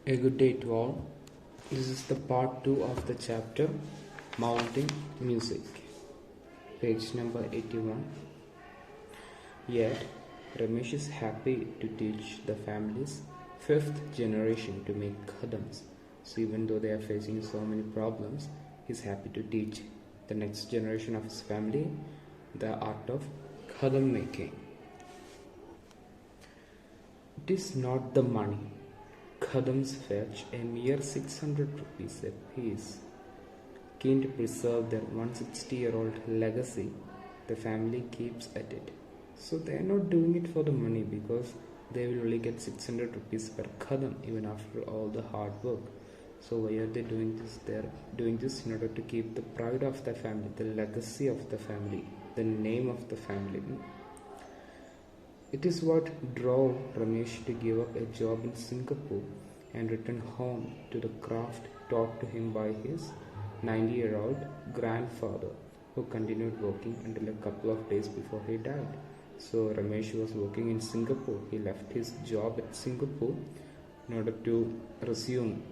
A good day to all. This is the part 2 of the chapter Moulding Music, page number 81. Yet, Ramesh is happy to teach the family's fifth generation to make khadams. So, even though they are facing so many problems, he's happy to teach the next generation of his family the art of khadam making. It is not the money. Khadams fetch a mere 600 rupees a piece. Keen to preserve their 160-year-old legacy, the family keeps at it. So they are not doing it for the money because they will only get 600 rupees per khadam even after all the hard work. So why are they doing this? They are doing this in order to keep the pride of the family, the legacy of the family, the name of the family. It is what drove Ramesh to give up a job in Singapore and return home to the craft taught to him by his 90-year-old grandfather, who continued working until a couple of days before he died. So Ramesh was working in Singapore. He left his job at Singapore in order to resume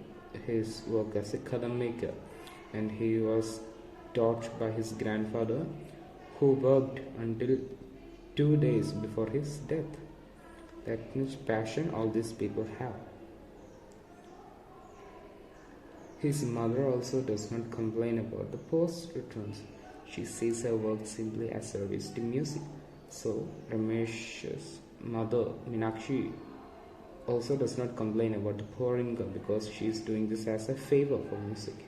his work as a khadam maker, and he was taught by his grandfather, who worked until 2 days before his death. That much passion all these people have. His mother also does not complain about the post returns. She sees her work simply as service to music. So Ramesh's mother, Meenakshi, also does not complain about the poor income because she is doing this as a favor for music.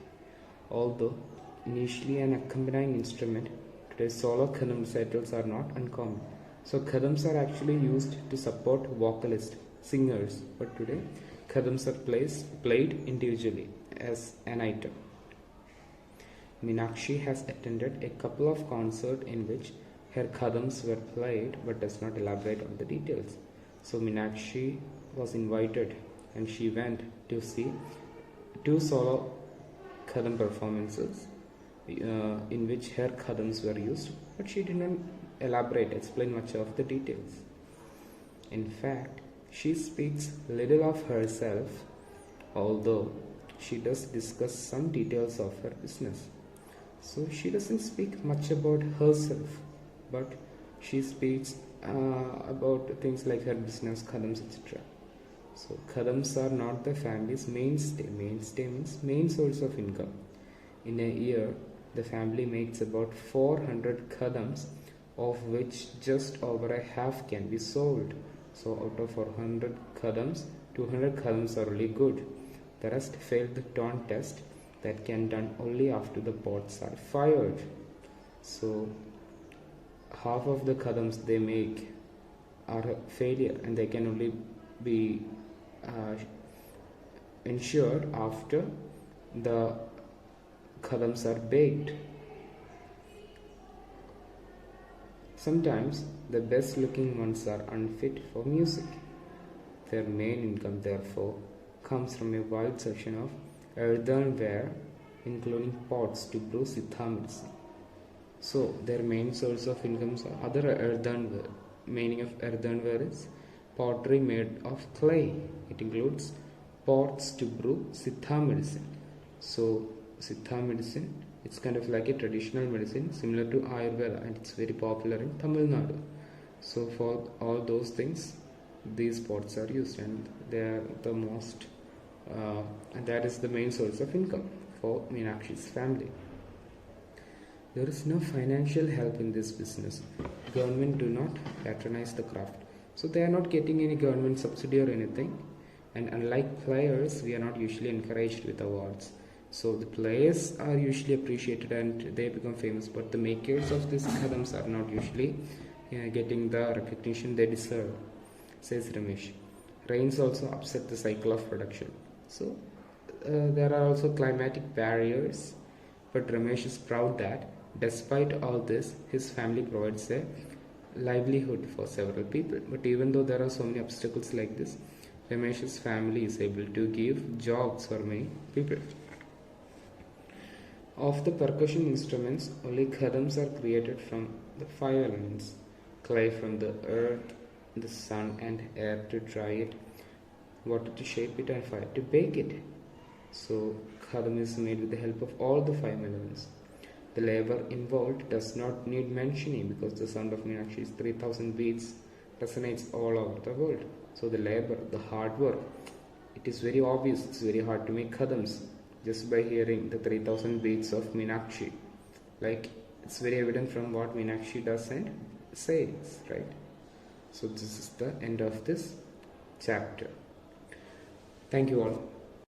Although initially an accompanying instrument, today solo khadam recitals are not uncommon. So khadams are actually used to support vocalists, singers, but today khadams are played individually as an item. Meenakshi has attended a couple of concerts in which her khadams were played but does not elaborate on the details. So Meenakshi was invited and she went to see 2 solo khadam performances in which her khadams were used, but she did not explain much of the details. In fact, she speaks little of herself, although she does discuss some details of her business. So she doesn't speak much about herself, but she speaks about things like her business, khadams, etc. So khadams are not the family's mainstay. Mainstay means main source of income. In a year, the family makes about 400 khadams, of which just over a half can be sold. So out of 400 khadams, 200 khadams are really good. The rest failed the tone test that can done only after the pots are fired. So half of the khadams they make are a failure, and they can only be ensured after the khadams are baked. Sometimes the best looking ones are unfit for music. Their main income, therefore, comes from a wide section of earthenware, including pots to brew siddha medicine. So their main source of incomes are other earthenware. Meaning of earthenware is pottery made of clay. It includes pots to brew siddha medicine. So siddha medicine, it's kind of like a traditional medicine similar to Ayurveda, and it's very popular in Tamil Nadu. So for all those things, these pots are used, and they are the most and that is the main source of income for Meenakshi's family. There is no financial help in this business. Government do not patronize the craft. So they are not getting any government subsidy or anything. And unlike players, we are not usually encouraged with awards. So the players are usually appreciated and they become famous, but the makers of these khadams are not usually getting the recognition they deserve, says Ramesh. Rains also upset the cycle of production. So there are also climatic barriers, but Ramesh is proud that despite all this, his family provides a livelihood for several people. But even though there are so many obstacles like this, Ramesh's family is able to give jobs for many people. Of the percussion instruments, only khadams are created from the 5 elements: clay from the earth, the sun and air to dry it, water to shape it, and fire to bake it. So khadam is made with the help of all the 5 elements. The labor involved does not need mentioning because the sound of Meenakshi's 3000 beats resonates all over the world. So the labor, the hard work, it is very obvious. It's very hard to make khadams just by hearing the 3000 beats of Meenakshi. Like, it's very evident from what Meenakshi does and says, right? So this is the end of this chapter. Thank you all.